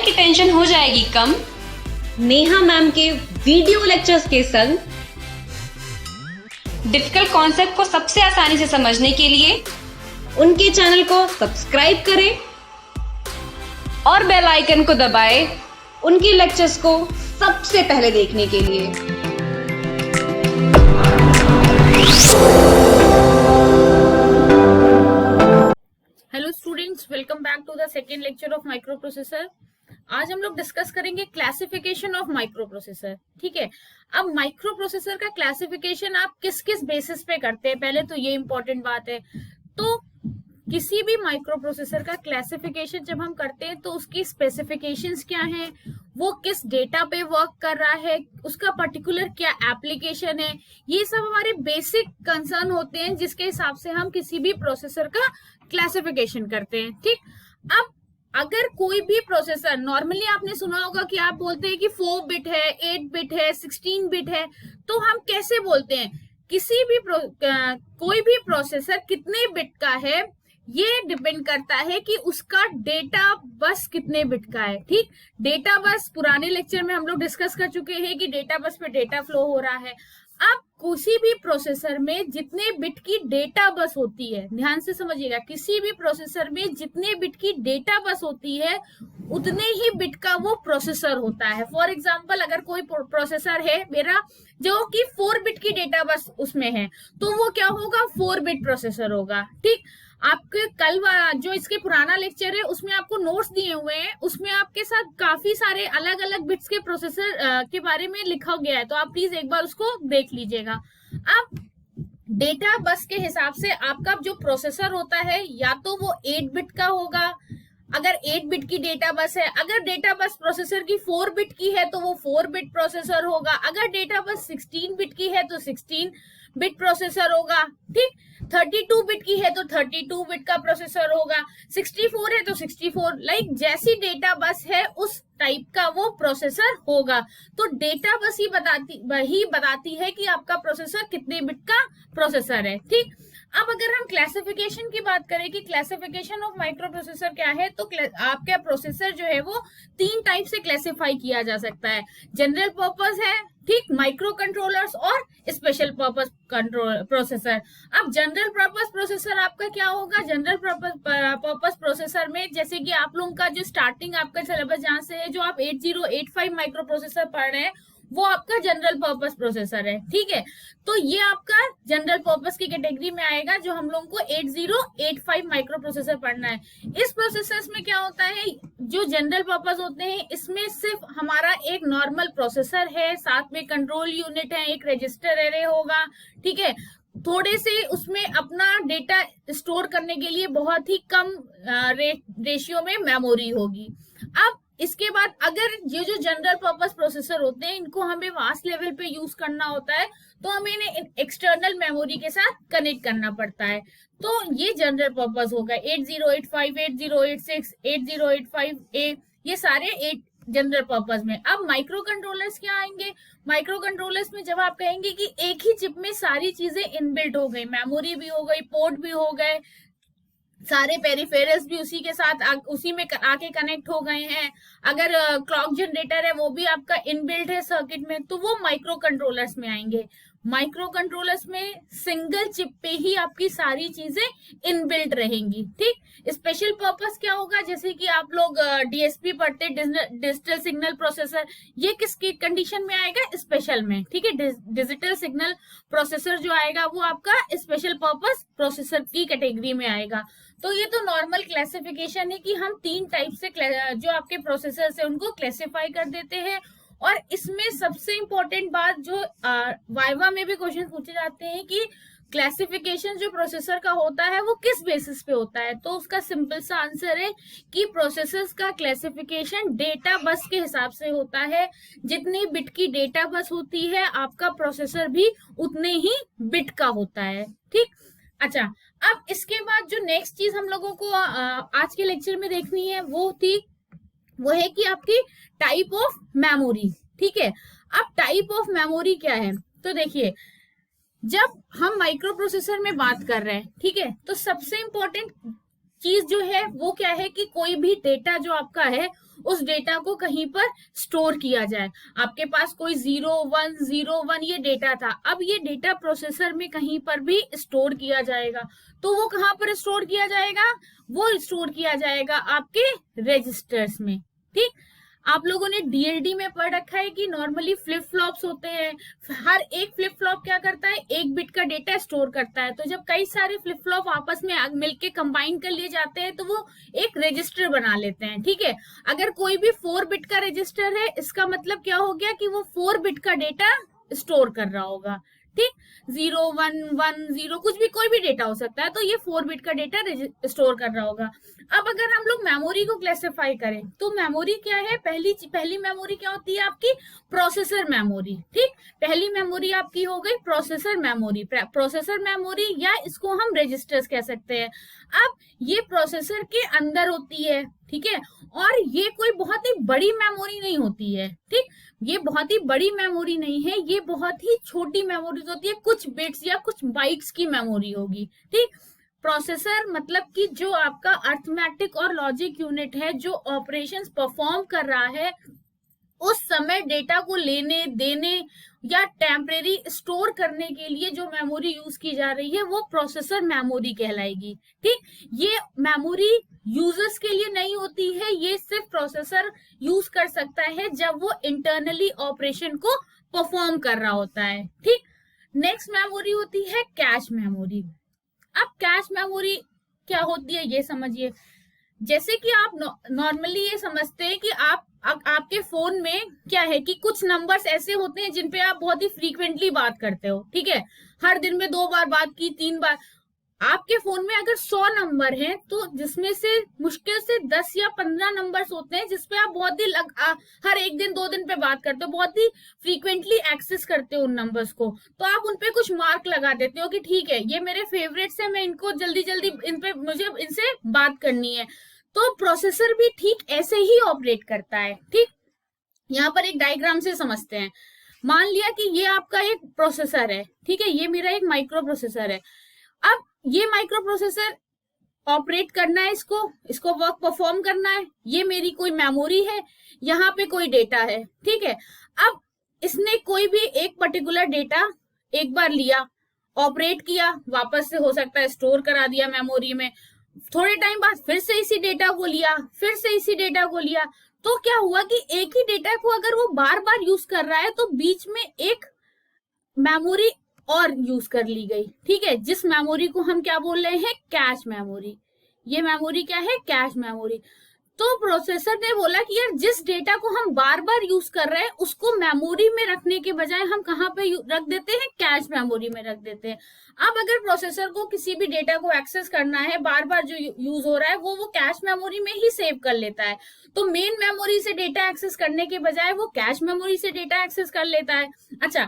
की टेंशन हो जाएगी कम नेहा मैम के वीडियो लेक्चर्स के संग। डिफिकल्ट कॉन्सेप्ट को सबसे आसानी से समझने के लिए उनके चैनल को सब्सक्राइब करें और बेल आइकन को दबाएं उनके लेक्चर्स को सबसे पहले देखने के लिए। Hello students, welcome back to the second lecture of microprocessor. आज हम लोग डिस्कस करेंगे क्लासिफिकेशन ऑफ माइक्रो प्रोसेसर। ठीक है, अब माइक्रो प्रोसेसर का क्लासिफिकेशन आप किस किस बेसिस पे करते हैं, पहले तो ये इंपॉर्टेंट बात है। तो किसी भी माइक्रो प्रोसेसर का क्लासिफिकेशन जब हम करते हैं तो उसकी स्पेसिफिकेशंस क्या हैं, वो किस डेटा पे वर्क कर रहा है, उसका पर्टिकुलर क्या एप्लीकेशन है, ये सब हमारे बेसिक कंसर्न होते हैं जिसके हिसाब से हम किसी भी प्रोसेसर का क्लासिफिकेशन करते हैं। ठीक, अब अगर कोई भी प्रोसेसर, नॉर्मली आपने सुना होगा कि आप बोलते हैं कि 4 बिट है, 8 बिट है, 16 बिट है, तो हम कैसे बोलते हैं? किसी भी कोई भी प्रोसेसर कितने बिट का है ये डिपेंड करता है कि उसका डेटा बस कितने बिट का है। ठीक, डेटा बस पुराने लेक्चर में हम लोग डिस्कस कर चुके हैं कि डेटा बस पे डेटा फ्लो हो रहा है। अब किसी भी प्रोसेसर में जितने बिट की डेटा बस होती है, ध्यान से समझिएगा, किसी भी प्रोसेसर में जितने बिट की डेटा बस होती है उतने ही बिट का वो प्रोसेसर होता है। फॉर एग्जांपल, अगर कोई प्रोसेसर है मेरा जो कि 4 बिट की डेटा बस उसमें है, तो वो क्या होगा? 4 बिट प्रोसेसर होगा। ठीक, आपके कल जो इसके पुराना लेक्चर है उसमें आपको नोट्स दिए हुए हैं, उसमें आपके साथ काफी सारे अलग अलग बिट्स के प्रोसेसर के बारे में लिखा गया है, तो आप प्लीज एक बार उसको देख लीजिएगा। अब डेटा बस के हिसाब से आपका जो प्रोसेसर होता है या तो वो 8 बिट का होगा, अगर 8 बिट की डेटा बस है। अगर डेटा बस प्रोसेसर की 4 बिट की है तो वो 4 बिट प्रोसेसर होगा। अगर डेटा बस 16 बिट की है तो 16 बिट प्रोसेसर होगा। ठीक, 32 बिट की है तो 32 बिट का प्रोसेसर होगा, 64 है तो 64, लाइक जैसी डेटा बस है उस टाइप का वो प्रोसेसर होगा। तो डेटा बस ही बताती है कि आपका प्रोसेसर कितने बिट का प्रोसेसर है। ठीक, अब अगर हम क्लासिफिकेशन की बात करें कि क्लासिफिकेशन ऑफ माइक्रो प्रोसेसर क्या है, तो आपका प्रोसेसर जो है वो 3 टाइप से क्लासिफाई किया जा सकता है। जनरल पर्पस है, ठीक, माइक्रो कंट्रोलर्स और स्पेशल पर्पस प्रोसेसर। अब जनरल पर्पस प्रोसेसर आपका क्या होगा? जनरल पर्पस प्रोसेसर में जैसे कि आप लोगों का जो स्टार्टिंग आपका सिलेबस जहां से है, जो आप 8085 माइक्रो प्रोसेसर पढ़ रहे हैं वो आपका जनरल पर्पस प्रोसेसर है। ठीक है, तो ये आपका जनरल पर्पस की कैटेगरी में आएगा जो हम लोगों को 8085 माइक्रो प्रोसेसर पढ़ना है। इस प्रोसेसर में क्या होता है, जो जनरल पर्पस होते हैं इसमें सिर्फ हमारा एक नॉर्मल प्रोसेसर है, साथ में कंट्रोल यूनिट है, एक रजिस्टर एरे होगा। ठीक है, थोड़े से उसमें अपना डेटा स्टोर करने के लिए बहुत ही कम रेशियो में मेमोरी होगी। अब इसके बाद अगर ये जो जनरल पर्पस प्रोसेसर होते हैं इनको हमें वास्ट लेवल पे यूज करना होता है तो हमें इन्हें एक्सटर्नल मेमोरी के साथ कनेक्ट करना पड़ता है। तो ये जनरल पर्पस होगा 8085, 8086, 8085A, ये सारे 8 जनरल पर्पस में। अब माइक्रो कंट्रोलर्स क्या आएंगे? माइक्रो कंट्रोलर्स में जब आप कहेंगे कि एक ही चिप में सारी चीजें इनबिल्ट हो गई, मेमोरी भी हो गई, पोर्ट भी हो गए, सारे पेरिफेरल्स भी उसी के साथ उसी में आके कनेक्ट हो गए हैं, अगर क्लॉक जनरेटर है वो भी आपका इनबिल्ट है सर्किट में, तो वो माइक्रो कंट्रोलर्स में आएंगे। माइक्रो कंट्रोलर्स में सिंगल चिप पे ही आपकी सारी चीजें इनबिल्ट रहेंगी। ठीक, स्पेशल पर्पस क्या होगा? जैसे कि आप लोग डीएसपी पढ़ते, डिजिटल सिग्नल प्रोसेसर, ये किसकी कंडीशन में आएगा? स्पेशल में। ठीक है, डिजिटल सिग्नल प्रोसेसर जो आएगा वो आपका स्पेशल पर्पस प्रोसेसर की कैटेगरी में आएगा। तो ये तो नॉर्मल क्लासिफिकेशन है कि हम 3 टाइप से जो आपके प्रोसेसर है उनको क्लासिफाई कर देते हैं। और इसमें सबसे इंपॉर्टेंट बात जो वाइवा में भी क्वेश्चन पूछे जाते हैं कि क्लासिफिकेशन जो प्रोसेसर का होता है वो किस बेसिस पे होता है, तो उसका सिंपल सा आंसर है कि प्रोसेसर का क्लासिफिकेशन डेटा बस के हिसाब से होता है। जितनी बिट की डेटा बस होती है आपका प्रोसेसर भी उतने ही बिट का होता है। ठीक, अच्छा, अब इसके बाद जो नेक्स्ट चीज हम लोगों को आज के लेक्चर में देखनी है वो है कि आपकी टाइप ऑफ मेमोरी। ठीक है, अब टाइप ऑफ मेमोरी क्या है? तो देखिए, जब हम माइक्रो प्रोसेसर में बात कर रहे हैं, ठीक है, तो सबसे इंपॉर्टेंट चीज जो है वो क्या है कि कोई भी डेटा जो आपका है उस डेटा को कहीं पर स्टोर किया जाए। आपके पास कोई 0101 ये डेटा था, अब ये डेटा प्रोसेसर में कहीं पर भी स्टोर किया जाएगा। तो वो कहाँ पर स्टोर किया जाएगा? वो स्टोर किया जाएगा आपके रजिस्टर्स में। ठीक, आप लोगों ने डीएलडी में पढ़ रखा है कि नॉर्मली फ्लिप फ्लॉप्स होते हैं, हर एक फ्लिप फ्लॉप क्या करता है? एक बिट का डेटा स्टोर करता है। तो जब कई सारे फ्लिप फ्लॉप आपस में मिलके कंबाइन कर लिए जाते हैं तो वो एक रजिस्टर बना लेते हैं। ठीक है, अगर कोई भी 4 बिट का रजिस्टर है, इसका मतलब क्या हो गया कि वो 4 बिट का डेटा स्टोर कर रहा होगा। ठीक, 0110 कुछ भी, कोई भी डेटा हो सकता है, तो ये 4 बिट का डेटा स्टोर कर रहा होगा। अब अगर हम लोग मेमोरी को क्लासिफाई करें तो मेमोरी क्या है? पहली मेमोरी क्या होती है आपकी? Processor memory. ठीक, पहली मेमोरी आपकी हो गई प्रोसेसर मेमोरी। प्रोसेसर मेमोरी या इसको हम रजिस्टर्स कह सकते हैं। अब ये प्रोसेसर के अंदर होती है। ठीक है, और ये कोई बहुत ही बड़ी मेमोरी नहीं होती है। ठीक, ये बहुत ही बड़ी मेमोरी नहीं है, ये बहुत ही छोटी मेमोरी होती है, कुछ बिट्स या कुछ बाइट्स की मेमोरी होगी। ठीक, प्रोसेसर मतलब कि जो आपका अर्थमेटिक और लॉजिक यूनिट है, जो ऑपरेशंस परफॉर्म कर रहा है, उस समय डेटा को लेने देने या टेम्परेरी स्टोर करने के लिए जो मेमोरी यूज की जा रही है वो प्रोसेसर मेमोरी कहलाएगी। ठीक, ये मेमोरी यूजर्स के लिए नहीं होती है, ये सिर्फ प्रोसेसर यूज कर सकता है जब वो इंटरनली ऑपरेशन को परफॉर्म कर रहा होता है। ठीक, नेक्स्ट मेमोरी होती है कैश मेमोरी। अब कैश मेमोरी क्या होती है ये समझिए। जैसे कि आप नॉर्मली ये समझते हैं कि आपके फोन में क्या है कि कुछ नंबर्स ऐसे होते हैं जिन पे आप बहुत ही फ्रीक्वेंटली बात करते हो। ठीक है, हर दिन में 2 बार बात की, 3 बार। आपके फोन में अगर 100 नंबर हैं तो जिसमें से मुश्किल से 10 या 15 नंबर्स होते हैं जिसपे आप बहुत ही हर एक दिन 2 दिन पे बात करते हो, बहुत ही फ्रीक्वेंटली एक्सेस करते हो उन नंबर्स को। तो आप उनपे कुछ मार्क लगा देते हो कि ठीक है ये मेरे फेवरेट्स है, मैं इनको जल्दी जल्दी मुझे इनसे बात करनी है। तो प्रोसेसर भी ठीक ऐसे ही ऑपरेट करता है। ठीक, यहाँ पर एक डायग्राम से समझते हैं। मान लिया कि ये आपका एक प्रोसेसर है। ठीक है, ये मेरा एक माइक्रो प्रोसेसर है। अब ये माइक्रो प्रोसेसर ऑपरेट करना है, इसको वर्क परफॉर्म करना है। ये मेरी कोई मेमोरी है, यहाँ पे कोई डेटा है। ठीक है, अब इसने कोई भी एक पर्टिकुलर डेटा एक बार लिया, ऑपरेट किया, वापस से हो सकता है स्टोर करा दिया मेमोरी में, थोड़े टाइम बाद फिर से इसी डेटा को लिया, फिर से इसी डेटा को लिया। तो क्या हुआ कि एक ही डेटा को अगर वो बार बार यूज कर रहा है तो बीच में एक मेमोरी और यूज कर ली गई। ठीक है, जिस मेमोरी को हम क्या बोल रहे हैं? Cache memory. ये मेमोरी क्या है? Cache memory. तो प्रोसेसर ने बोला कि यार जिस डेटा को हम बार बार यूज कर रहे हैं उसको मेमोरी में रखने के बजाय हम कहाँ पे रख देते हैं? कैश मेमोरी में रख देते हैं। अब अगर प्रोसेसर को किसी भी डेटा को एक्सेस करना है, बार बार जो यूज हो रहा है वो कैश मेमोरी में ही सेव कर लेता है। तो मेन मेमोरी से डेटा एक्सेस करने के बजाय वो कैश मेमोरी से डेटा एक्सेस कर लेता है। अच्छा,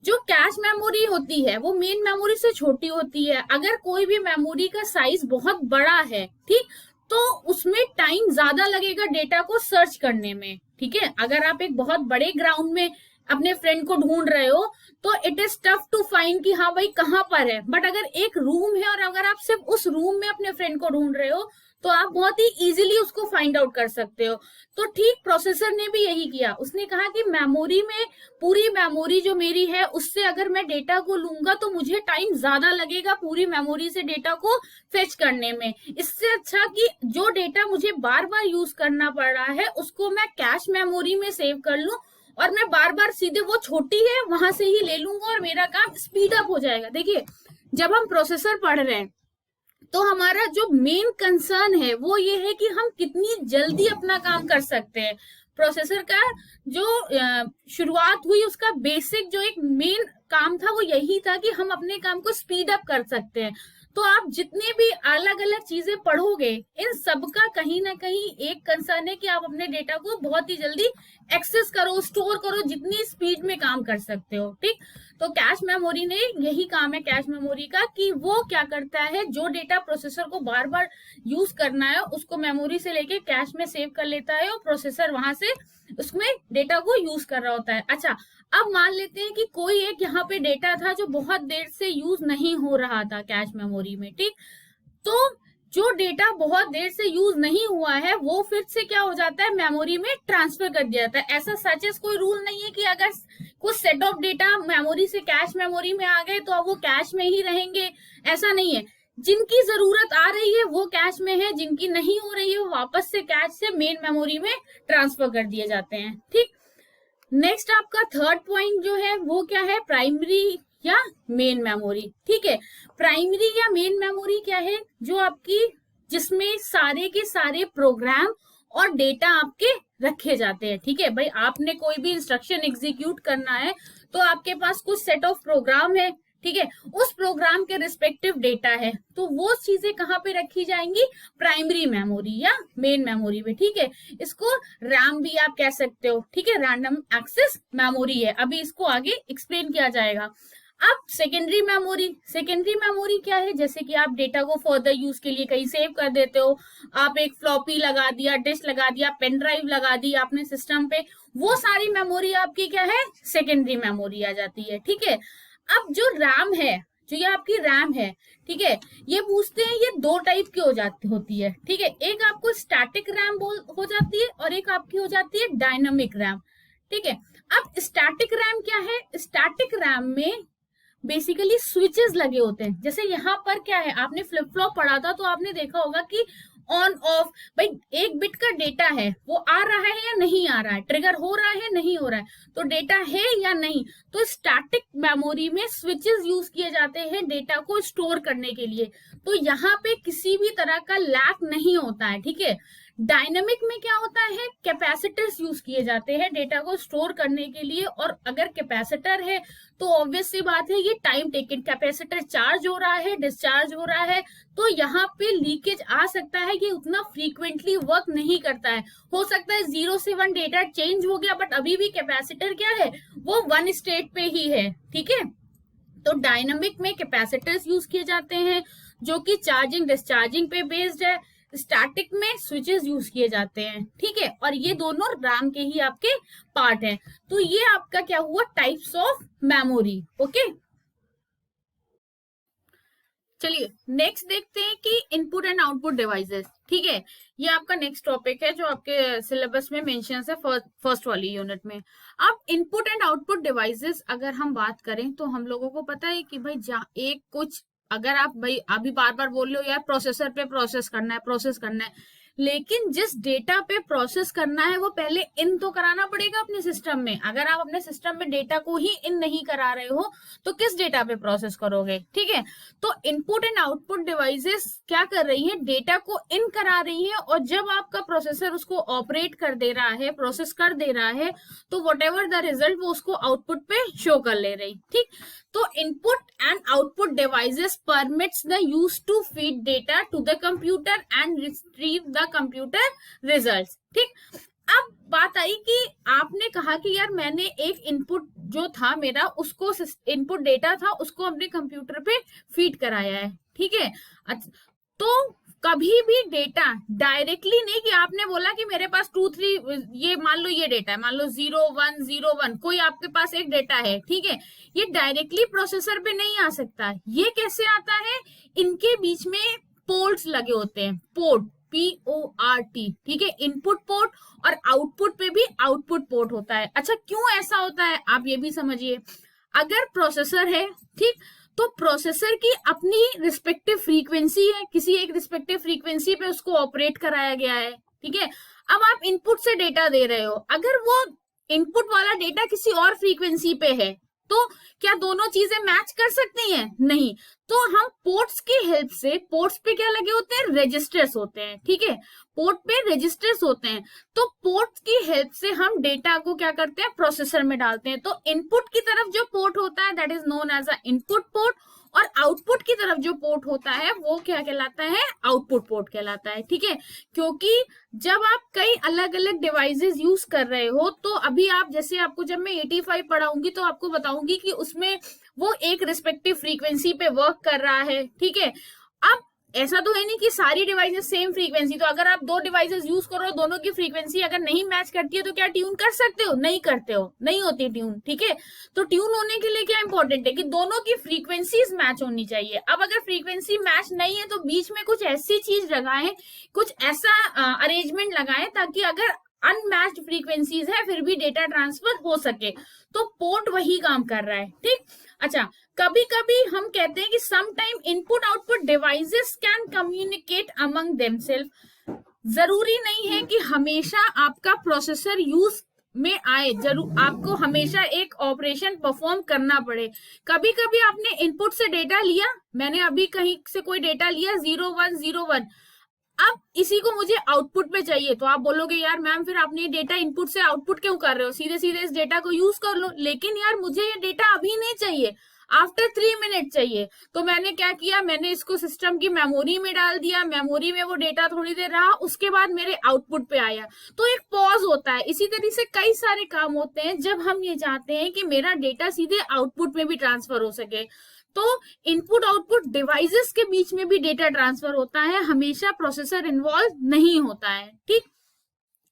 जो कैश मेमोरी होती है वो मेन मेमोरी से छोटी होती है। अगर कोई भी मेमोरी का साइज बहुत बड़ा है, ठीक, तो उसमें टाइम ज्यादा लगेगा डेटा को सर्च करने में। ठीक है, अगर आप एक बहुत बड़े ग्राउंड में अपने फ्रेंड को ढूंढ रहे हो तो it is tough to find कि हाँ भाई कहाँ पर है। बट अगर एक रूम है और अगर आप सिर्फ उस रूम में अपने फ्रेंड को ढूंढ रहे हो तो आप बहुत ही इजीली उसको फाइंड आउट कर सकते हो। तो ठीक प्रोसेसर ने भी यही किया। उसने कहा कि मेमोरी में, पूरी मेमोरी जो मेरी है उससे अगर मैं डेटा को लूंगा तो मुझे टाइम ज्यादा लगेगा पूरी मेमोरी से डेटा को फेच करने में। इससे अच्छा कि जो डेटा मुझे बार बार यूज करना पड़ रहा है उसको मैं कैश मेमोरी में सेव कर लूं और मैं बार बार सीधे वो छोटी है वहां से ही ले लूंगा और मेरा काम स्पीड अप हो जाएगा। देखिए, जब हम प्रोसेसर पढ़ रहे हैं तो हमारा जो मेन कंसर्न है वो ये है कि हम कितनी जल्दी अपना काम कर सकते हैं। प्रोसेसर का जो शुरुआत हुई उसका बेसिक जो एक मेन काम था वो यही था कि हम अपने काम को स्पीड अप कर सकते हैं। तो आप जितने भी अलग अलग चीजें पढ़ोगे इन सबका कहीं ना कहीं एक कंसर्न है कि आप अपने डेटा को बहुत ही जल्दी एक्सेस करो, स्टोर करो, जितनी स्पीड में काम कर सकते हो। ठीक, तो कैश मेमोरी ने यही काम है कैश मेमोरी का कि वो क्या करता है, जो डेटा प्रोसेसर को बार बार यूज करना है उसको मेमोरी से लेके कैश में सेव कर लेता है और प्रोसेसर वहां से उसमें डेटा को यूज कर रहा होता है। अच्छा, अब मान लेते हैं कि कोई एक यहाँ पे डेटा था जो बहुत देर से यूज नहीं हो रहा था कैश मेमोरी में। ठीक, तो जो डेटा बहुत देर से यूज नहीं हुआ है वो फिर से क्या हो जाता है, मेमोरी में ट्रांसफर कर दिया जाता है। ऐसा सचेस कोई रूल नहीं है कि अगर कुछ सेट ऑफ डेटा मेमोरी से कैश मेमोरी में आ गए तो अब वो कैश में ही रहेंगे, ऐसा नहीं है। जिनकी जरूरत आ रही है वो कैश में है, जिनकी नहीं हो रही है वो वापस से कैश से मेन मेमोरी में ट्रांसफर कर दिए जाते हैं। ठीक, नेक्स्ट आपका थर्ड पॉइंट जो है वो क्या है, प्राइमरी या मेन मेमोरी। ठीक है, प्राइमरी या मेन मेमोरी क्या है, जो आपकी जिसमें सारे के सारे प्रोग्राम और डेटा आपके रखे जाते हैं। ठीक है भाई, आपने कोई भी इंस्ट्रक्शन एग्जीक्यूट करना है तो आपके पास कुछ सेट ऑफ प्रोग्राम है, ठीक है, उस प्रोग्राम के रिस्पेक्टिव डेटा है, तो वो चीजें कहाँ पे रखी जाएंगी, प्राइमरी मेमोरी या मेन मेमोरी में। ठीक है, इसको रैम भी आप कह सकते हो। ठीक है, रैंडम एक्सेस मेमोरी है, अभी इसको आगे एक्सप्लेन किया जाएगा। अब सेकेंडरी मेमोरी, सेकेंडरी मेमोरी क्या है, जैसे कि आप डेटा को फर्दर यूज के लिए कहीं सेव कर देते हो, आप एक फ्लॉपी लगा दिया, डिस्क लगा दिया, पेन ड्राइव लगा दी आपने सिस्टम पे, वो सारी मेमोरी आपकी क्या है, सेकेंडरी मेमोरी आ जाती है। ठीक है, अब जो रैम है, जो ये आपकी रैम है, ठीक है, ये पूछते हैं, ये दो टाइप की होती है। ठीक है, एक आपको स्टैटिक रैम हो जाती है और एक आपकी हो जाती है डायनामिक रैम। ठीक है, अब स्टैटिक रैम क्या है, स्टैटिक रैम में बेसिकली स्विचेस लगे होते हैं। जैसे यहाँ पर क्या है, आपने फ्लिप फ्लॉप पढ़ा था तो आपने देखा होगा कि ऑन ऑफ, भाई एक बिट का डेटा है वो आ रहा है या नहीं आ रहा है, ट्रिगर हो रहा है नहीं हो रहा है, तो डेटा है या नहीं। तो स्टैटिक मेमोरी में स्विचेस यूज किए जाते हैं डेटा को स्टोर करने के लिए, तो यहाँ पे किसी भी तरह का लैक नहीं होता है। ठीक है, डायनेमिक में क्या होता है, कैपेसिटर्स यूज किए जाते हैं डेटा को स्टोर करने के लिए, और अगर कैपेसिटर है तो ऑब्वियस सी बात है ये टाइम टेकन, कैपेसिटर चार्ज हो रहा है, डिस्चार्ज हो रहा है, तो यहाँ पे लीकेज आ सकता है, ये उतना फ्रीक्वेंटली वर्क नहीं करता है। हो सकता है 0 से 1 डेटा चेंज हो गया बट अभी भी कैपेसिटर क्या है, वो 1 स्टेट पे ही है। ठीक है, तो डायनामिक में कैपेसिटर्स यूज किए जाते हैं जो कि चार्जिंग डिस्चार्जिंग पे बेस्ड है, स्टैटिक में स्विचेस यूज किए जाते हैं। ठीक है, और ये दोनों रैम के ही आपके पार्ट हैं। तो ये आपका क्या हुआ, टाइप्स ऑफ मेमोरी। ओके, चलिए नेक्स्ट देखते हैं कि इनपुट एंड आउटपुट डिवाइसेस। ठीक है, ये आपका नेक्स्ट टॉपिक है जो आपके सिलेबस में मेंशन है फर्स्ट वाली यूनिट में। अब इनपुट एंड आउटपुट डिवाइसेस अगर हम बात करें तो हम लोगों को पता है कि भाई एक कुछ, अगर आप भाई अभी बार बार बोल रहे हो यार प्रोसेसर पे प्रोसेस करना है, लेकिन जिस डेटा पे प्रोसेस करना है वो पहले इन तो कराना पड़ेगा अपने सिस्टम में। अगर आप अपने सिस्टम में डेटा को ही इन नहीं करा रहे हो तो किस डेटा पे प्रोसेस करोगे। ठीक है, तो इनपुट एंड आउटपुट डिवाइसेस क्या कर रही है, डेटा को इन करा रही है, और जब आपका प्रोसेसर उसको ऑपरेट कर दे रहा है, प्रोसेस कर दे रहा है, तो वट एवर द रिजल्ट वो उसको आउटपुट पे शो कर ले रही। ठीक, तो input and output devices permits the use to feed data to the computer and retrieve the computer results. ठीक, अब बात आई कि आपने कहा कि यार मैंने एक इनपुट जो था मेरा, उसको इनपुट डेटा था उसको अपने कंप्यूटर पे फीड कराया है। ठीक है, तो कभी भी डेटा डायरेक्टली नहीं कि आपने बोला कि मेरे पास 2 3 ये मान लो ये डेटा है, मान लो 0 1 0 1, कोई आपके पास एक डेटा है। ठीक है, ये डायरेक्टली प्रोसेसर पे नहीं आ सकता। ये कैसे आता है, इनके बीच में पोर्ट्स लगे होते हैं, पोर्ट PORT। ठीक है, इनपुट पोर्ट और आउटपुट पे भी आउटपुट पोर्ट होता है। अच्छा, क्यों ऐसा होता है आप ये भी समझिए। अगर प्रोसेसर है, ठीक, तो प्रोसेसर की अपनी रिस्पेक्टिव फ्रीक्वेंसी है, किसी एक रिस्पेक्टिव फ्रीक्वेंसी पे उसको ऑपरेट कराया गया है। ठीक है, अब आप इनपुट से डेटा दे रहे हो, अगर वो इनपुट वाला डेटा किसी और फ्रीक्वेंसी पे है तो क्या दोनों चीजें मैच कर सकती हैं, नहीं। तो हम पोर्ट्स की हेल्प से, पोर्ट्स पे क्या लगे होते हैं, रजिस्टर्स होते हैं। ठीक है, पोर्ट पे रजिस्टर्स होते हैं, तो पोर्ट की हेल्प से हम डेटा को क्या करते हैं, प्रोसेसर में डालते हैं। तो इनपुट की तरफ जो पोर्ट होता है that is known as a input port, और आउटपुट की तरफ जो पोर्ट होता है वो क्या कहलाता है, आउटपुट पोर्ट कहलाता है। ठीक है, क्योंकि जब आप कई अलग अलग डिवाइसेस यूज कर रहे हो, तो अभी आप जैसे आपको जब मैं 85 पढ़ाऊंगी तो आपको बताऊंगी कि उसमें वो एक रिस्पेक्टिव फ्रीक्वेंसी पे वर्क कर रहा है। ठीक है, अब ऐसा तो है नहीं कि सारी डिवाइसेस सेम फ्रीक्वेंसी, तो अगर आप 2 डिवाइसेस यूज करो, दोनों की फ्रीक्वेंसी अगर नहीं मैच करती है तो क्या ट्यून कर सकते हो? नहीं करते हो, नहीं होती ट्यून, ठीक है। तो ट्यून होने के लिए क्या इंपॉर्टेंट है कि दोनों की फ्रीक्वेंसीज मैच होनी चाहिए। अब अगर फ्रीक्वेंसी मैच नहीं है तो बीच में कुछ ऐसी चीज लगाएं, कुछ ऐसा अरेंजमेंट लगाएं ताकि अगर अनमैच्ड फ्रीक्वेंसीज है फिर भी डेटा ट्रांसफर हो सके। तो पोर्ट वही काम कर रहा है, ठीक। अच्छा, कभी कभी हम कहते हैं कि some time input output devices can communicate among themself. जरूरी नहीं है कि हमेशा आपका प्रोसेसर यूज में आए, जरूर आपको हमेशा एक ऑपरेशन परफॉर्म करना पड़े। कभी कभी आपने इनपुट से डेटा लिया, मैंने अभी कहीं से कोई डेटा लिया 0101, अब इसी को मुझे आउटपुट पे चाहिए, तो आप बोलोगे यार मैम फिर आपने डेटा इनपुट से आउटपुट क्यों कर रहे हो, सीधे सीधे इस डेटा को यूज कर लो। लेकिन यार मुझे ये डेटा अभी नहीं चाहिए, आफ्टर 3 मिनट चाहिए। तो मैंने क्या किया, मैंने इसको सिस्टम की मेमोरी में डाल दिया, मेमोरी में वो डेटा थोड़ी देर रहा, उसके बाद मेरे आउटपुट पे आया। तो एक पॉज होता है। इसी तरीके से कई सारे काम होते हैं जब हम ये चाहते हैं कि मेरा डेटा सीधे आउटपुट में भी ट्रांसफर हो सके। तो इनपुट आउटपुट डिवाइसेस के बीच में भी डेटा ट्रांसफर होता है, हमेशा प्रोसेसर इन्वॉल्व नहीं होता है, ठीक।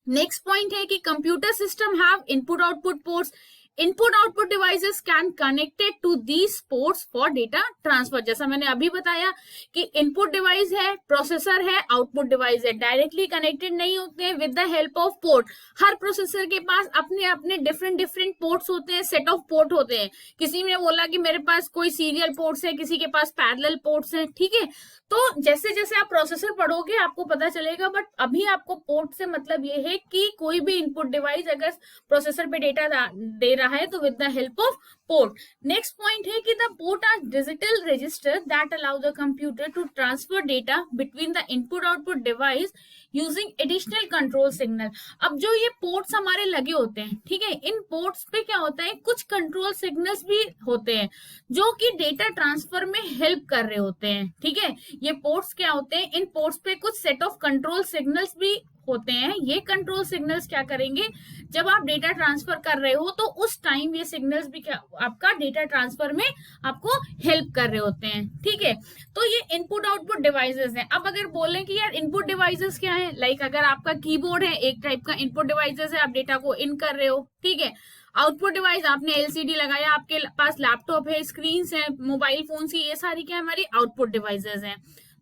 नेक्स्ट पॉइंट है कि computer system have input output ports. Input output devices can connected to these ports for data transfer. जैसा मैंने अभी बताया कि इनपुट डिवाइस है, प्रोसेसर है, आउटपुट डिवाइस है, डायरेक्टली कनेक्टेड नहीं होते हैं with the help of port. हर प्रोसेसर के पास अपने अपने डिफरेंट पोर्ट्स होते हैं, सेट ऑफ पोर्ट होते हैं। किसी ने बोला कि मेरे पास कोई सीरियल पोर्ट्स है, किसी के पास पैरेलल पोर्ट्स हैं, ठीक है। तो जैसे जैसे आप प्रोसेसर पढ़ोगे आपको पता चलेगा, बट अभी आपको पोर्ट से मतलब ये है कि कोई भी इनपुट डिवाइस अगर प्रोसेसर पे डेटा दे रहा है तो with the help of port. Next point है कि the port are digital register that allow the computer to transfer data between the input output device using additional control signal. अब जो ये पोर्ट्स हमारे लगे होते हैं, ठीक है, इन पोर्ट्स पे क्या होता है, कुछ कंट्रोल सिग्नल्स भी होते हैं जो कि डेटा ट्रांसफर में हेल्प कर रहे होते हैं, ठीक है। ये पोर्ट्स क्या होते हैं, इन पोर्ट्स पे कुछ सेट ऑफ कंट्रोल सिग्नल्स भी होते हैं। ये कंट्रोल सिग्नल्स क्या करेंगे, जब आप डेटा ट्रांसफर कर रहे हो तो उस टाइम ये सिग्नल्स भी क्या आपका डेटा ट्रांसफर में आपको हेल्प कर रहे होते हैं, ठीक है। तो ये इनपुट आउटपुट डिवाइसेस हैं। अब अगर बोलें कि यार इनपुट डिवाइसेस क्या है, लाइक अगर आपका कीबोर्ड है, एक टाइप का इनपुट डिवाइसेस है, आप डेटा को इन कर रहे हो, ठीक है। आउटपुट डिवाइस आपने एलसीडी लगाया, आपके पास लैपटॉप है, स्क्रीन है, मोबाइल फोन की, ये सारी क्या हमारी आउटपुट डिवाइसेस हैं।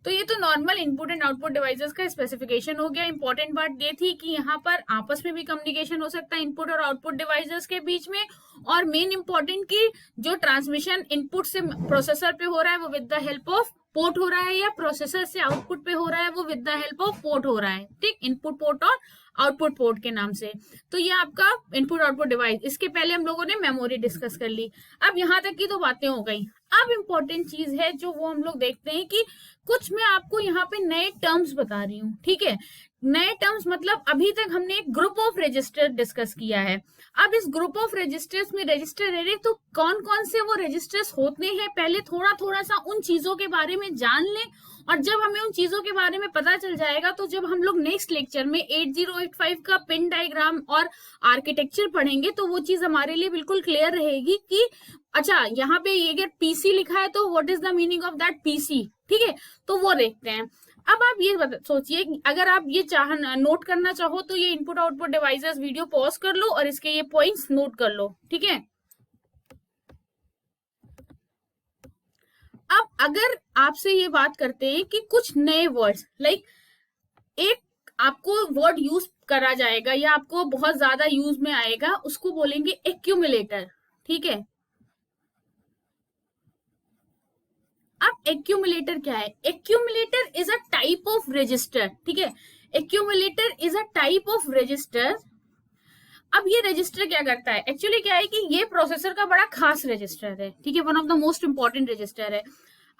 तो ये तो normal input and output devices का स्पेसिफिकेशन हो गया। इंपॉर्टेंट बात ये थी कि यहाँ पर आपस में भी कम्युनिकेशन हो सकता है इनपुट और आउटपुट डिवाइसेस के बीच में, और मेन इंपॉर्टेंट की जो ट्रांसमिशन इनपुट से प्रोसेसर पे हो रहा है वो with the help of port हो रहा है, या प्रोसेसर से आउटपुट पे हो रहा है वो with the help of port हो रहा है, ठीक। इनपुट पोर्ट और आउटपुट पोर्ट के नाम से। तो ये आपका इनपुट आउटपुट डिवाइस। इसके पहले हम लोगों ने मेमोरी डिस्कस कर ली। अब यहाँ तक की तो बातें हो गई। अब इम्पोर्टेंट चीज है जो वो हम लोग देखते हैं कि कुछ मैं आपको यहाँ पे नए टर्म्स बता रही हूँ, ठीक है। नए टर्म्स मतलब अभी तक हमने एक ग्रुप ऑफ रजिस्टर डिस्कस किया है। अब इस ग्रुप ऑफ रजिस्टर्स में रजिस्टर एरे, तो कौन कौन से वो रजिस्टर्स होते हैं पहले थोड़ा थोड़ा सा उन चीजों के बारे में जान लें, और जब हमें उन चीजों के बारे में पता चल जाएगा तो जब हम लोग नेक्स्ट लेक्चर में 8085 का पिन डायग्राम और आर्किटेक्चर पढ़ेंगे तो वो चीज हमारे लिए बिल्कुल क्लियर रहेगी कि अच्छा यहाँ पे ये अगर पीसी लिखा है तो what is the meaning of that PC, ठीक है। तो वो देखते हैं। अब आप ये सोचिए, अगर आप ये नोट करना चाहो तो ये input output devices video pause कर लो और इसके ये पॉइंट्स नोट कर लो, ठीक है। अब अगर आपसे ये बात करते हैं कि कुछ नए वर्ड्स, लाइक एक आपको वर्ड यूज करा जाएगा या आपको बहुत ज्यादा यूज में आएगा, उसको बोलेंगे एक्यूमुलेटर, ठीक है। अब एक्यूमुलेटर क्या है, accumulator is a type of register, ठीक है। Accumulator is a type of register. अब ये रजिस्टर क्या करता है, एक्चुअली क्या है कि ये प्रोसेसर का बड़ा खास रजिस्टर है, ठीक है, one of the most important register है।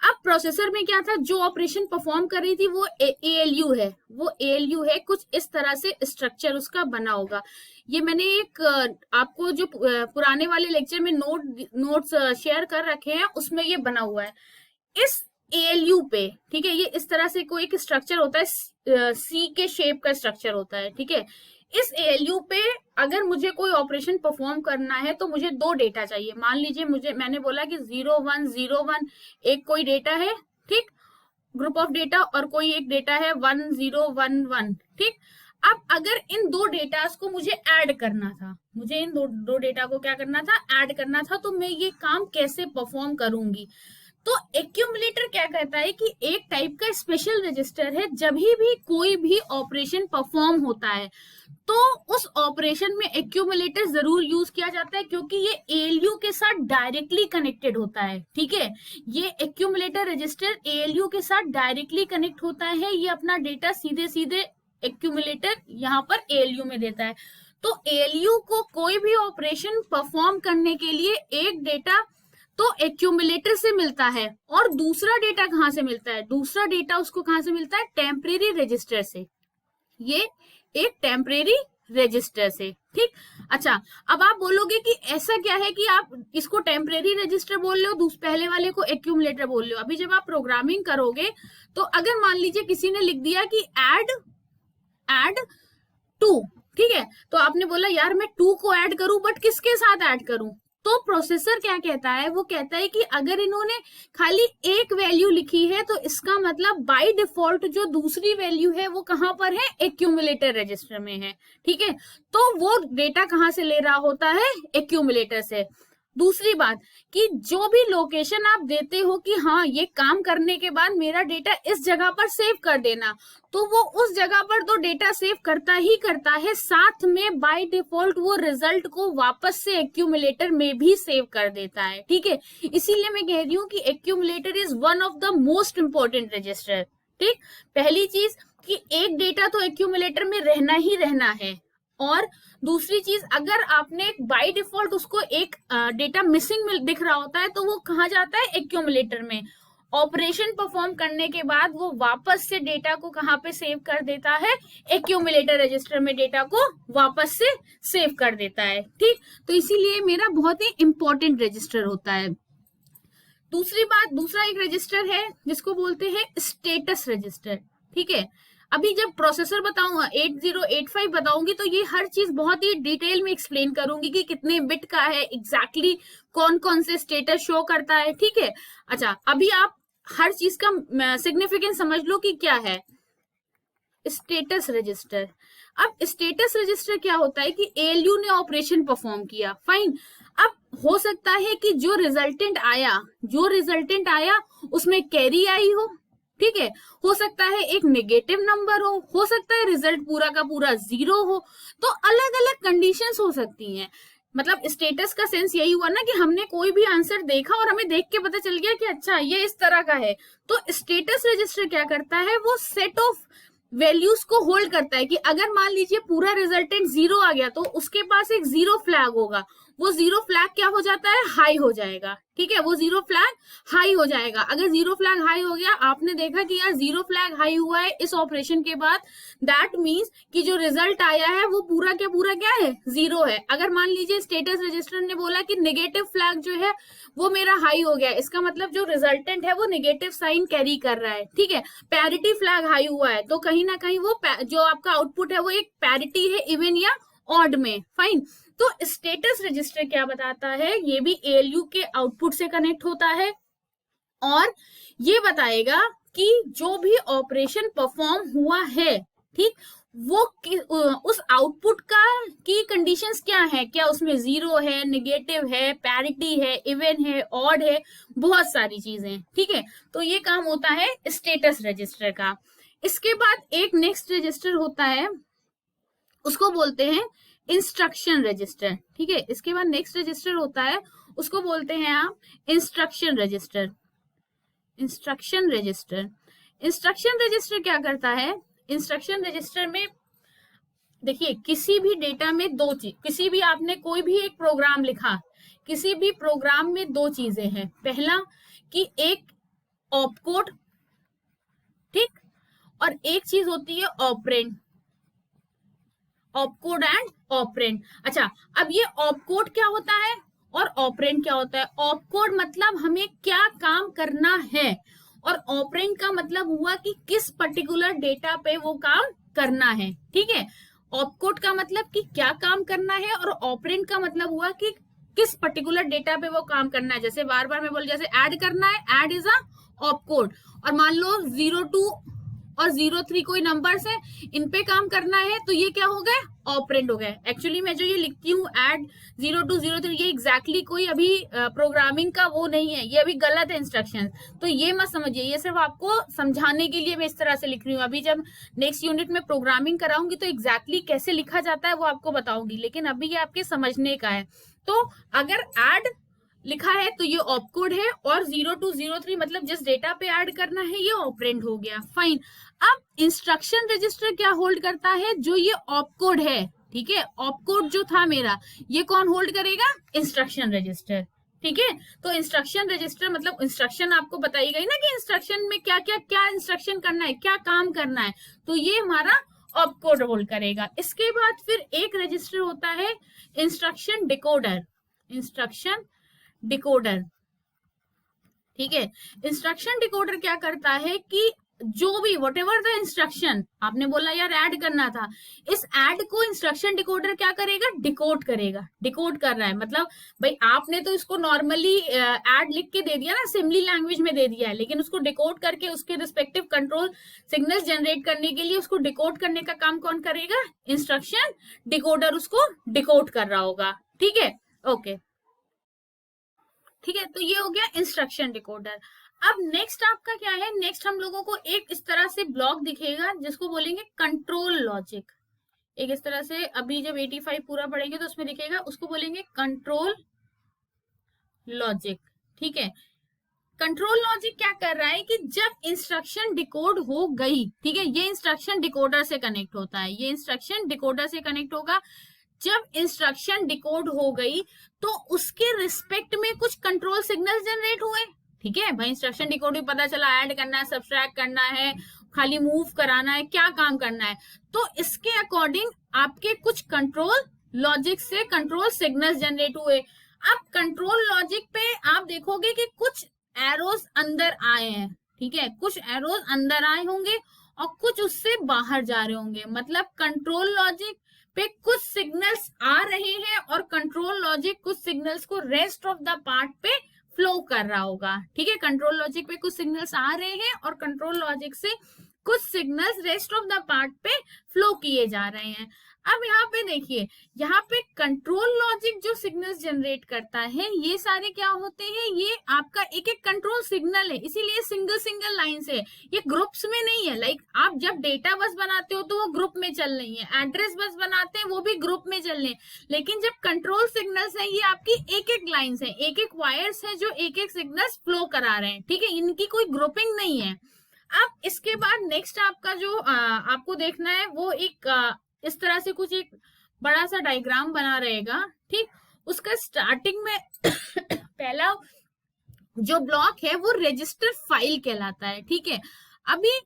अब प्रोसेसर में क्या था, जो ऑपरेशन परफॉर्म कर रही थी वो ALU है, वो ALU है, कुछ इस तरह से स्ट्रक्चर उसका बना होगा। ये मैंने एक आपको जो पुराने वाले लेक्चर में नोट्स शेयर कर रखे हैं उसमें ये बना हुआ है। इस ALU पे, ठीक है, ये इस तरह से कोई एक स्ट्रक्चर होता है, C के शेप का स्ट्रक्चर होता है, ठीक है। इस ALU पे अगर मुझे कोई ऑपरेशन परफॉर्म करना है तो मुझे दो डेटा चाहिए। मान लीजिए मैंने बोला कि 0101 एक कोई डेटा है, ठीक, ग्रुप ऑफ डेटा और कोई एक डेटा है 1011, ठीक। अब अगर इन दो डेटास को मुझे ऐड करना था, मुझे इन दो डेटा को क्या करना था, ऐड करना था, तो मैं ये काम कैसे परफॉर्म करूंगी। तो एक्यूमुलेटर क्या कहता है कि एक टाइप का स्पेशल रजिस्टर है, जब भी कोई भी ऑपरेशन परफॉर्म होता है तो उस ऑपरेशन में एक्यूमुलेटर जरूर यूज किया जाता है, क्योंकि ये एएलयू के साथ डायरेक्टली कनेक्टेड होता है, ठीक है। ये एक्यूमुलेटर रजिस्टर एएलयू के साथ डायरेक्टली कनेक्ट होता है, ये अपना डेटा सीधे सीधे एक्यूमुलेटर यहाँ पर एएलयू में देता है। तो एएलयू को कोई भी ऑपरेशन परफॉर्म करने के लिए एक डेटा तो एक्यूमुलेटर से मिलता है, और दूसरा डेटा कहां से मिलता है, दूसरा डेटा उसको कहां से मिलता है, टेम्परेरी रजिस्टर से। ये एक टेम्परेरी रजिस्टर से, ठीक। अच्छा, अब आप बोलोगे कि ऐसा क्या है कि आप इसको टेम्परेरी रजिस्टर बोल रहे हो, पहले वाले को एक्यूमुलेटर बोल रहे हो। अभी जब आप प्रोग्रामिंग करोगे तो अगर मान लीजिए किसी ने लिख दिया कि ऐड 2, ठीक है, तो आपने बोला यार मैं 2 को ऐड करूं, बट किसके साथ ऐड करूं। तो प्रोसेसर क्या कहता है, वो कहता है कि अगर इन्होंने खाली एक वैल्यू लिखी है तो इसका मतलब बाय डिफॉल्ट जो दूसरी वैल्यू है वो कहां पर है, एक्यूमुलेटर रजिस्टर में है, ठीक है। तो वो डेटा कहां से ले रहा होता है, एक्यूमुलेटर से। दूसरी बात कि जो भी लोकेशन आप देते हो कि हाँ ये काम करने के बाद मेरा डेटा इस जगह पर सेव कर देना, तो वो उस जगह पर तो डेटा सेव करता ही करता है, साथ में बाय डिफॉल्ट वो रिजल्ट को वापस से एक्यूमुलेटर में भी सेव कर देता है, ठीक है। इसीलिए मैं कह रही हूँ कि accumulator is one of the most important register, ठीक। पहली चीज कि एक डेटा तो एक्यूमुलेटर में रहना ही रहना है, और दूसरी चीज अगर आपने बाय डिफॉल्ट उसको एक डेटा मिसिंग दिख रहा होता है तो वो कहाँ जाता है, एक्यूमुलेटर में। ऑपरेशन परफॉर्म करने के बाद वो वापस से डेटा को कहाँ पे सेव कर देता है, एक्यूमुलेटर रजिस्टर में डेटा को वापस से सेव कर देता है, ठीक। तो इसीलिए मेरा बहुत ही इंपॉर्टेंट रजिस्टर होता है। दूसरी बात, दूसरा एक रजिस्टर है जिसको बोलते हैं स्टेटस रजिस्टर, ठीक है। अभी जब प्रोसेसर बताऊंगा 8085 बताऊंगी तो ये हर चीज बहुत ही डिटेल में एक्सप्लेन करूंगी कि कितने बिट का है, एग्जैक्टली कौन कौन से स्टेटस शो करता है, ठीक है। अच्छा, अभी आप हर चीज का सिग्निफिकेंस समझ लो कि क्या है स्टेटस रजिस्टर। अब स्टेटस रजिस्टर क्या होता है कि एएलयू ने ऑपरेशन परफॉर्म किया, फाइन। अब हो सकता है कि जो रिजल्टेंट आया उसमें कैरी आई हो, ठीक है, हो सकता है एक नेगेटिव नंबर हो सकता है रिजल्ट पूरा का पूरा 0 हो, तो अलग अलग कंडीशंस हो सकती हैं। मतलब स्टेटस का सेंस यही हुआ ना कि हमने कोई भी आंसर देखा और हमें देख के पता चल गया कि अच्छा ये इस तरह का है। तो स्टेटस रजिस्टर क्या करता है, वो सेट ऑफ वैल्यूज को होल्ड करता है कि अगर मान लीजिए पूरा रिजल्टेंट 0 आ गया तो उसके पास एक 0 फ्लैग होगा, वो 0 फ्लैग क्या हो जाता है, हाई हो जाएगा, ठीक है, वो 0 फ्लैग हाई हो जाएगा। अगर 0 फ्लैग हाई हो गया, आपने देखा कि यार 0 फ्लैग हाई हुआ है इस ऑपरेशन के बाद, दैट मीन्स कि जो रिजल्ट आया है वो पूरा क्या है, 0 है। अगर मान लीजिए स्टेटस रजिस्टर ने बोला कि नेगेटिव फ्लैग जो है वो मेरा हाई हो गया, इसका मतलब जो रिजल्टेंट है वो नेगेटिव साइन कैरी कर रहा है, ठीक है। पैरिटी फ्लैग हाई हुआ है तो कहीं ना कहीं वो जो आपका आउटपुट है वो एक पैरिटी है, इवन या ऑड में, फाइन। तो स्टेटस रजिस्टर क्या बताता है, ये भी एएलयू के आउटपुट से कनेक्ट होता है और ये बताएगा कि जो भी ऑपरेशन परफॉर्म हुआ है, ठीक, वो उस आउटपुट का की कंडीशंस क्या है, क्या उसमें 0 है, नेगेटिव है, पैरिटी है, इवन है, ऑड है, बहुत सारी चीजें, ठीक है। तो ये काम होता है स्टेटस रजिस्टर का। इसके बाद एक नेक्स्ट रजिस्टर होता है, उसको बोलते हैं इंस्ट्रक्शन रजिस्टर, ठीक है। इसके बाद नेक्स्ट रजिस्टर होता है, उसको बोलते हैं आप इंस्ट्रक्शन रजिस्टर। इंस्ट्रक्शन रजिस्टर क्या करता है, इंस्ट्रक्शन रजिस्टर में देखिए किसी भी डेटा में दो चीज, किसी भी आपने कोई भी एक प्रोग्राम लिखा, किसी भी प्रोग्राम में दो चीजें हैं। पहला कि एक ऑपकोड, ठीक, और एक चीज होती है ऑपरेंड, ऑपकोड एंड ऑपरेंड। अच्छा, अब ये ऑपकोड क्या होता है और ऑपरेंड क्या होता है। ऑपकोड मतलब हमें क्या काम करना है और ऑपरेंड का मतलब हुआ कि किस पर्टिकुलर डेटा पे वो काम करना है, ठीक है। ऑपकोड का मतलब कि क्या काम करना है और ऑपरेंड का मतलब हुआ कि किस पर्टिकुलर डेटा पे वो काम करना है। जैसे बार बार मैं बोल, जैसे ऐड करना है, add is a op code. और मान लो 02 और 03 कोई नंबर्स है, इन पे काम करना है, तो ये क्या हो गए, ऑपरेंड हो गए। एक्चुअली मैं जो ये लिखती हूँ ऐड 0203, ये एग्जैक्टली कोई अभी प्रोग्रामिंग का वो नहीं है, ये अभी गलत है इंस्ट्रक्शन, तो ये मत समझिए, ये सिर्फ आपको समझाने के लिए मैं इस तरह से लिख रही हूँ। अभी जब नेक्स्ट यूनिट में प्रोग्रामिंग कराऊंगी तो एग्जैक्टली कैसे लिखा जाता है वो आपको बताऊंगी, लेकिन अभी ये आपके समझने का है। तो अगर ऐड लिखा है तो ये ऑपकोड है, और 0203 मतलब जिस डेटा पे ऐड करना है ये ऑपरेंड हो गया, फाइन। अब इंस्ट्रक्शन रजिस्टर क्या होल्ड करता है, जो ये ऑपकोड है, ठीक है, ऑपकोड जो था मेरा, ये कौन होल्ड करेगा, इंस्ट्रक्शन रजिस्टर, ठीक है। तो इंस्ट्रक्शन रजिस्टर मतलब इंस्ट्रक्शन आपको बताई गई ना कि इंस्ट्रक्शन में क्या क्या क्या इंस्ट्रक्शन करना है, क्या काम करना है, तो ये हमारा ऑपकोड होल्ड करेगा। इसके बाद फिर एक रजिस्टर होता है इंस्ट्रक्शन डिकोडर, इंस्ट्रक्शन डिकोडर, ठीक है। इंस्ट्रक्शन डिकोडर क्या करता है कि जो भी वट एवर द इंस्ट्रक्शन आपने बोला यार ऐड करना था, इस ऐड को इंस्ट्रक्शन डिकोडर क्या करेगा, डिकोड करेगा। डिकोड कर रहा है मतलब भाई आपने तो इसको नॉर्मली ऐड लिख के दे दिया ना, असेंबली लैंग्वेज में दे दिया है, लेकिन उसको डिकोड करके उसके रिस्पेक्टिव कंट्रोल सिग्नल्स जनरेट करने के लिए उसको डिकोड करने का काम कौन करेगा, इंस्ट्रक्शन डिकोडर उसको डिकोड कर रहा होगा, ठीक है, ओके, ठीक है। तो ये हो गया इंस्ट्रक्शन डिकोडर। अब नेक्स्ट आपका क्या है, नेक्स्ट हम लोगों को एक इस तरह से ब्लॉक दिखेगा जिसको बोलेंगे कंट्रोल लॉजिक। एक इस तरह से अभी जब 85 पूरा पढ़ेंगे तो उसमें दिखेगा, उसको बोलेंगे कंट्रोल लॉजिक, ठीक है। कंट्रोल लॉजिक क्या कर रहा है कि जब इंस्ट्रक्शन डिकोड हो गई, ठीक है, ये इंस्ट्रक्शन डिकोडर से कनेक्ट होता है, ये इंस्ट्रक्शन डिकोडर से कनेक्ट होगा। जब इंस्ट्रक्शन डिकोड हो गई तो उसके रिस्पेक्ट में कुछ कंट्रोल सिग्नल जनरेट हुए, ठीक है भाई। इंस्ट्रक्शन डिकोड भी पता चला, ऐड करना है, सब्सट्रैक्ट करना है, खाली मूव कराना है, क्या काम करना है, तो इसके अकॉर्डिंग आपके कुछ कंट्रोल लॉजिक से कंट्रोल सिग्नल्स जनरेट हुए। अब कंट्रोल लॉजिक पे आप देखोगे कि कुछ एरोज अंदर आए हैं, ठीक है, कुछ एरोज अंदर आए होंगे और कुछ उससे बाहर जा रहे होंगे, मतलब कंट्रोल लॉजिक पे कुछ सिग्नल्स आ रहे हैं और कंट्रोल लॉजिक कुछ सिग्नल्स को रेस्ट ऑफ द पार्ट पे फ्लो कर रहा होगा, ठीक है। कंट्रोल लॉजिक पे कुछ सिग्नल्स आ रहे हैं और कंट्रोल लॉजिक से कुछ signals rest of the part पे फ्लो किए जा रहे हैं। अब यहाँ पे देखिए, यहाँ पे कंट्रोल लॉजिक जो सिग्नल्स जनरेट करता है, ये सारे क्या होते हैं, ये आपका एक एक कंट्रोल सिग्नल है, इसीलिए सिंगल सिंगल लाइन से, ये ग्रुप्स में नहीं है। लाइक आप जब डेटा बस बनाते हो तो वो ग्रुप में चल रही है, एड्रेस बस बनाते हैं वो भी ग्रुप में चल रहे हैं, लेकिन जब कंट्रोल सिग्नल्स है ये आपकी एक एक लाइन्स है, एक एक वायर्स है जो एक एक सिग्नल्स फ्लो करा रहे हैं, ठीक है, इनकी कोई ग्रुपिंग नहीं है। अब इसके बाद नेक्स्ट आपका जो आपको देखना है वो एक इस तरह से कुछ एक बड़ा सा डायग्राम बना रहेगा, ठीक। उसका स्टार्टिंग में पहला जो ब्लॉक है वो रजिस्टर फाइल कहलाता है, ठीक है। अभी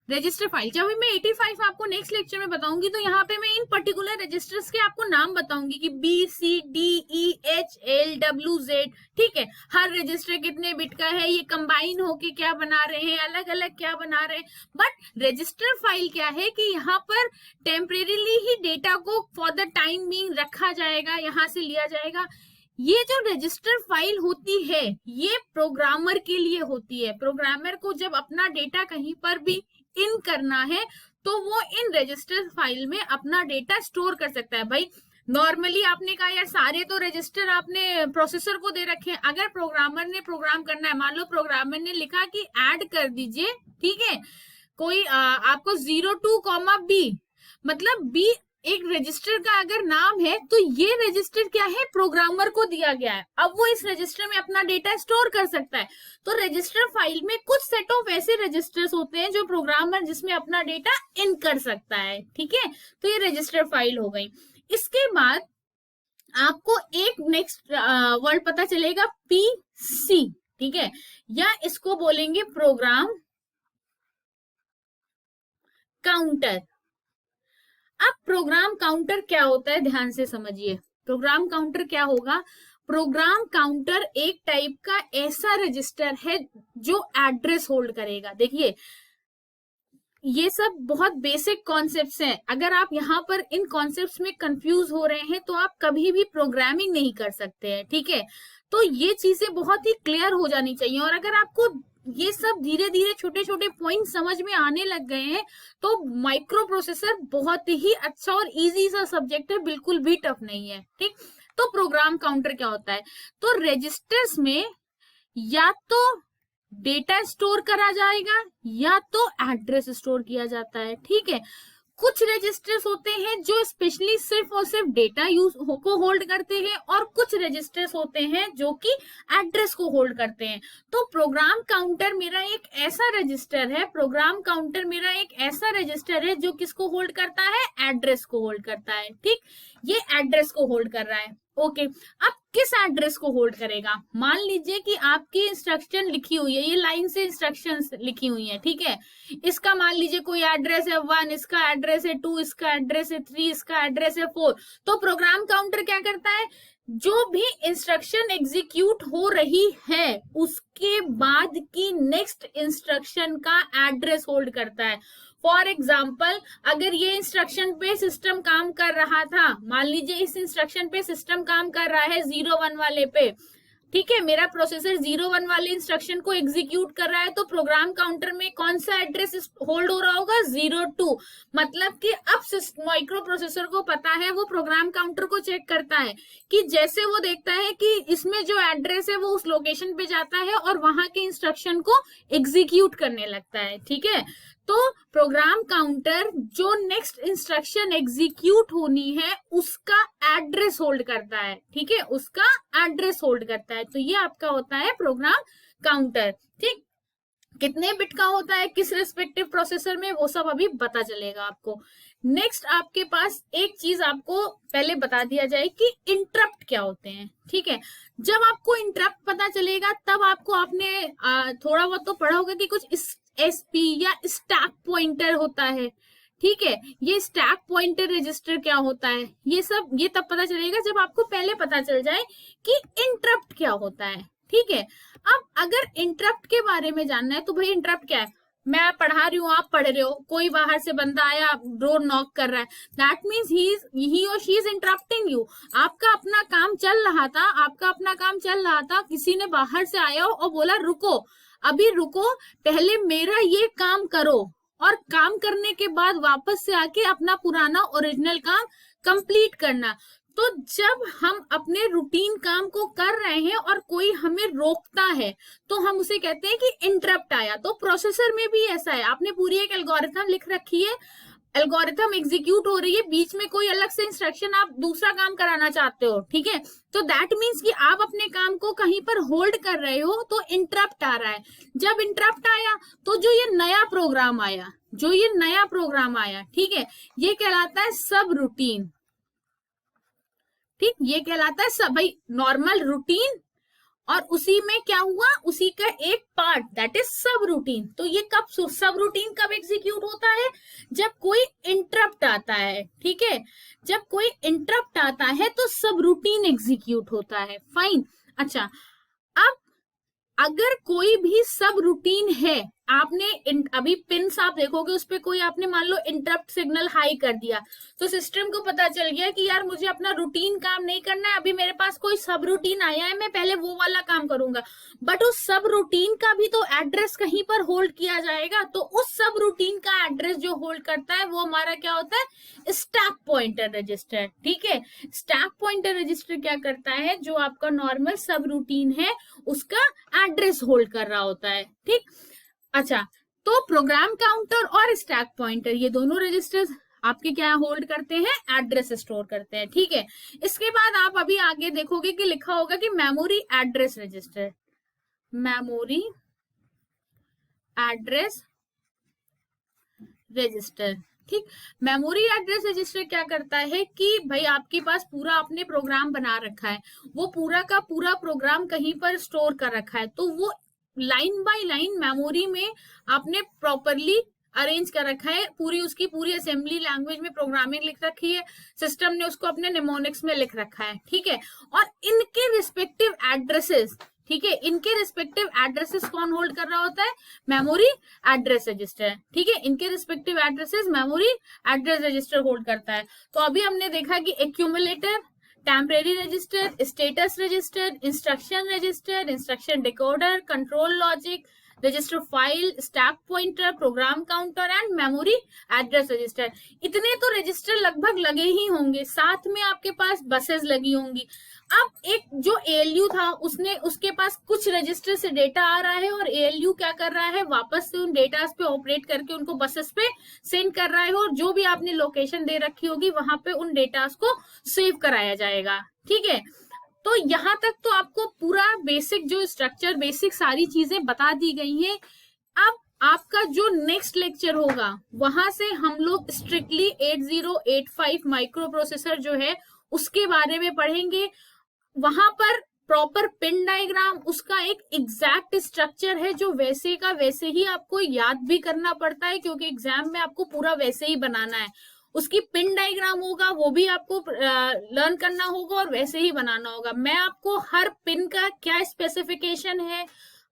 रजिस्टर फाइल जब मैं 85 आपको नेक्स्ट लेक्चर में बताऊंगी तो यहाँ पे मैं इन पर्टिकुलर रजिस्टर्स के आपको नाम बताऊंगी कि B C D E H L W Z, ठीक है। हर रजिस्टर कितने बिट का है, ये कंबाइन होके क्या बना रहे हैं, अलग अलग क्या बना रहे हैं। बट रजिस्टर फाइल क्या है कि यहाँ पर टेम्परेरीली ही डेटा को फॉर द टाइम बीइंग रखा जाएगा, यहाँ से लिया जाएगा। ये जो रजिस्टर फाइल होती है ये प्रोग्रामर के लिए होती है। प्रोग्रामर को जब अपना डेटा कहीं पर भी इन करना है तो वो इन रजिस्टर फाइल में अपना डेटा स्टोर कर सकता है। भाई नॉर्मली आपने कहा यार सारे तो रजिस्टर आपने प्रोसेसर को दे रखे हैं, अगर प्रोग्रामर ने प्रोग्राम करना है, मान लो प्रोग्रामर ने लिखा कि ऐड कर दीजिए, ठीक है, कोई आपको 02, B मतलब B एक रजिस्टर का अगर नाम है तो ये रजिस्टर क्या है, प्रोग्रामर को दिया गया है। अब वो इस रजिस्टर में अपना डेटा स्टोर कर सकता है। तो रजिस्टर फाइल में कुछ सेट ऑफ ऐसे रजिस्टर्स होते हैं जो प्रोग्रामर जिसमें अपना डेटा इन कर सकता है, ठीक है। तो ये रजिस्टर फाइल हो गई। इसके बाद आपको एक नेक्स्ट वर्ड पता चलेगा PC, ठीक है, या इसको बोलेंगे प्रोग्राम काउंटर। अब प्रोग्राम काउंटर क्या होता है ध्यान से समझिए। प्रोग्राम काउंटर क्या होगा, प्रोग्राम काउंटर एक टाइप का ऐसा रजिस्टर है जो एड्रेस होल्ड करेगा। देखिए ये सब बहुत बेसिक कॉन्सेप्ट्स हैं, अगर आप यहाँ पर इन कॉन्सेप्ट्स में कंफ्यूज हो रहे हैं तो आप कभी भी प्रोग्रामिंग नहीं कर सकते हैं, ठीक है। तो ये चीजें बहुत ही क्लियर हो जानी चाहिए। और अगर आपको ये सब धीरे धीरे छोटे छोटे पॉइंट समझ में आने लग गए हैं, तो माइक्रो प्रोसेसर बहुत ही अच्छा और इजी सा सब्जेक्ट है, बिल्कुल भी टफ नहीं है। ठीक, तो प्रोग्राम काउंटर क्या होता है? तो रजिस्टर्स में या तो डेटा स्टोर करा जाएगा या तो एड्रेस स्टोर किया जाता है। ठीक है, कुछ रजिस्टर्स होते हैं जो स्पेशली सिर्फ और सिर्फ डेटा यूज को होल्ड करते हैं, और कुछ रजिस्टर्स होते हैं जो कि एड्रेस को होल्ड करते हैं। तो प्रोग्राम काउंटर मेरा एक ऐसा रजिस्टर है, प्रोग्राम काउंटर मेरा एक ऐसा रजिस्टर है जो किसको होल्ड करता है? एड्रेस को होल्ड करता है। ठीक, ये एड्रेस को होल्ड कर रहा है। ओके, अब किस एड्रेस को होल्ड करेगा? मान लीजिए कि आपकी इंस्ट्रक्शन लिखी हुई है, ये लाइन से इंस्ट्रक्शंस लिखी हुई है। ठीक है, इसका मान लीजिए कोई एड्रेस है 1, इसका एड्रेस है 2, इसका एड्रेस है 3, इसका एड्रेस है 4। तो प्रोग्राम काउंटर क्या करता है? जो भी इंस्ट्रक्शन एग्जीक्यूट हो रही है उसके बाद की नेक्स्ट इंस्ट्रक्शन का एड्रेस होल्ड करता है। फॉर एग्जाम्पल, अगर ये इंस्ट्रक्शन पे सिस्टम काम कर रहा था, मान लीजिए इस इंस्ट्रक्शन पे सिस्टम काम कर रहा है 0-1 वाले पे, ठीक है, मेरा प्रोसेसर 0-1 वाले इंस्ट्रक्शन को एग्जीक्यूट कर रहा है, तो प्रोग्राम काउंटर में कौन सा एड्रेस होल्ड हो रहा होगा? 0-2। मतलब कि अब माइक्रो प्रोसेसर को पता है, वो प्रोग्राम काउंटर को चेक करता है कि जैसे वो देखता है कि इसमें जो एड्रेस है वो उस लोकेशन पे जाता है और वहां के इंस्ट्रक्शन को एग्जीक्यूट करने लगता है। ठीक है, तो प्रोग्राम काउंटर जो नेक्स्ट इंस्ट्रक्शन एग्जीक्यूट होनी है उसका एड्रेस होल्ड करता है। ठीक है, उसका एड्रेस होल्ड करता है। तो ये आपका होता है प्रोग्राम काउंटर। ठीक, कितने बिट का होता है किस रिस्पेक्टिव प्रोसेसर में, वो सब अभी पता चलेगा आपको। नेक्स्ट आपके पास एक चीज आपको पहले बता दिया जाए कि इंटरप्ट क्या होते हैं। ठीक है, जब आपको इंटरप्ट पता चलेगा तब आपको आपने थोड़ा बहुत तो पढ़ा होगा कि कुछ एसपी या स्टैक पॉइंटर होता है। ठीक है, ये स्टैक पॉइंटर रजिस्टर क्या होता है, ये सब ये तब पता चलेगा जब आपको पहले पता चल जाए कि इंटरप्ट क्या होता है। ठीक है, अब अगर इंटरप्ट के बारे में जानना है तो भाई इंटरप्ट क्या है? मैं पढ़ा रही हूँ, आप पढ़ रहे हो, कोई बाहर से बंदा आया, डोर नॉक कर रहा है, दैट मीन्स ही और शी इज इंटरप्टिंग यू। आपका अपना काम चल रहा था, किसी ने बाहर से आया और बोला रुको, अभी रुको, पहले मेरा ये काम करो, और काम करने के बाद वापस से आके अपना पुराना ओरिजिनल काम कंप्लीट करना। तो जब हम अपने रूटीन काम को कर रहे हैं और कोई हमें रोकता है तो हम उसे कहते हैं कि इंटरप्ट आया। तो प्रोसेसर में भी ऐसा है, आपने पूरी एक एल्गोरिथम लिख रखी है, एल्गोरिथम एग्जीक्यूट हो रही है, बीच में कोई अलग से इंस्ट्रक्शन आप दूसरा काम कराना चाहते हो। ठीक है, तो दैट मीन्स कि आप अपने काम को कहीं पर होल्ड कर रहे हो तो इंटरप्ट आ रहा है। जब इंटरप्ट आया तो जो ये नया प्रोग्राम आया, ठीक है, ये कहलाता है सब रूटीन। ठीक, ये कहलाता है सब, भाई नॉर्मल रूटीन, और उसी में क्या हुआ, उसी का एक पार्ट, दैट इज सब रूटीन। तो ये कब सब रूटीन कब एग्जीक्यूट होता है? जब कोई इंटरप्ट आता है। ठीक है, जब कोई इंटरप्ट आता है तो सब रूटीन एग्जीक्यूट होता है। फाइन, अच्छा, अब अगर कोई भी सब रूटीन है, आपने अभी पिन्स आप देखोगे उस पे कोई आपने मान लो इंटरप्ट सिग्नल हाई कर दिया, तो सिस्टम को पता चल गया कि यार मुझे अपना रूटीन काम नहीं करना है, अभी मेरे पास कोई सब रूटीन आया है, मैं पहले वो वाला काम करूंगा। बट उस सब रूटीन का भी तो एड्रेस कहीं पर होल्ड किया जाएगा, तो उस सब रूटीन का एड्रेस जो होल्ड करता है वो हमारा क्या होता है? Stack pointer register. ठीक है, स्टैक पॉइंटर रजिस्टर क्या करता है? जो आपका नॉर्मल सब रूटीन है उसका एड्रेस होल्ड कर रहा होता है। ठीक, अच्छा, तो प्रोग्राम काउंटर और स्टैक पॉइंटर ये दोनों रजिस्टर्स आपके क्या होल्ड करते हैं? एड्रेस स्टोर करते हैं। ठीक है, इसके बाद आप अभी आगे देखोगे कि लिखा होगा कि memory address register, memory address register. ठीक, मेमोरी एड्रेस रजिस्टर क्या करता है कि भाई आपके पास पूरा आपने प्रोग्राम बना रखा है, वो पूरा का पूरा प्रोग्राम कहीं पर स्टोर कर रखा है, तो वो लाइन बाय लाइन मेमोरी में आपने प्रॉपरली अरेंज कर रखा है, पूरी उसकी पूरी असेंबली लैंग्वेज में प्रोग्रामिंग लिख रखी है, सिस्टम ने उसको अपने निमोनिक्स में लिख रखा है। ठीक है, और इनके रिस्पेक्टिव एड्रेसेस, ठीक है, इनके रिस्पेक्टिव एड्रेसेस कौन होल्ड कर रहा होता है? Memory address register. ठीक है, इनके respective addresses memory address register hold करता है। तो अभी हमने देखा कि accumulator, temporary register, status register, instruction register, instruction decoder, control logic, register file, stack pointer, program counter and memory address register. इतने तो रजिस्टर लगभग लगे ही होंगे, साथ में आपके पास बसेस लगी होंगी। अब एक जो एएलयू था उसके पास कुछ रजिस्टर से डेटा आ रहा है और एएलयू क्या कर रहा है, वापस से उन डेटास पे ऑपरेट करके उनको बसेस पे सेंड कर रहा है और जो भी आपने लोकेशन दे रखी होगी वहां पे उन डेटास को सेव कराया जाएगा। ठीक है, तो यहां तक तो आपको पूरा बेसिक जो स्ट्रक्चर, बेसिक सारी चीजें बता दी गई हैं। अब आपका जो नेक्स्ट लेक्चर होगा वहां से हम लोग स्ट्रिक्टली 8085 माइक्रो प्रोसेसर जो है उसके बारे में पढ़ेंगे। वहां पर प्रॉपर पिन डायग्राम, उसका एक एग्जैक्ट स्ट्रक्चर है जो वैसे का वैसे ही आपको याद भी करना पड़ता है, क्योंकि एग्जाम में आपको पूरा वैसे ही बनाना है। उसकी पिन डायग्राम होगा वो भी आपको लर्न करना होगा और वैसे ही बनाना होगा। मैं आपको हर पिन का क्या स्पेसिफिकेशन है,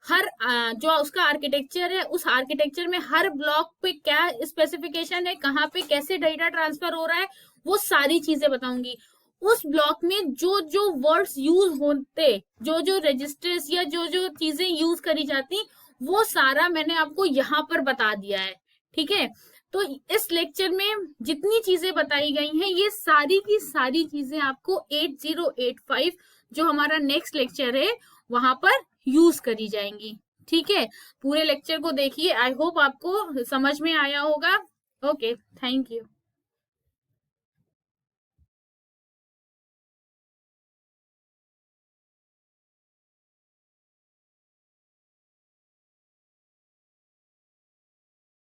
हर जो उसका आर्किटेक्चर है, उस आर्किटेक्चर में हर ब्लॉक पे क्या स्पेसिफिकेशन है, कहाँ पे कैसे डेटा ट्रांसफर हो रहा है, वो सारी चीजें बताऊंगी। उस ब्लॉक में जो जो वर्ड्स यूज होते, जो जो रजिस्टर्स या जो जो चीजें यूज करी जाती, वो सारा मैंने आपको यहाँ पर बता दिया है। ठीक है, तो इस लेक्चर में जितनी चीजें बताई गई हैं ये सारी की सारी चीजें आपको 8085 जो हमारा नेक्स्ट लेक्चर है वहां पर यूज करी जाएंगी। ठीक है, पूरे लेक्चर को देखिए, आई होप आपको समझ में आया होगा। Okay, thank you.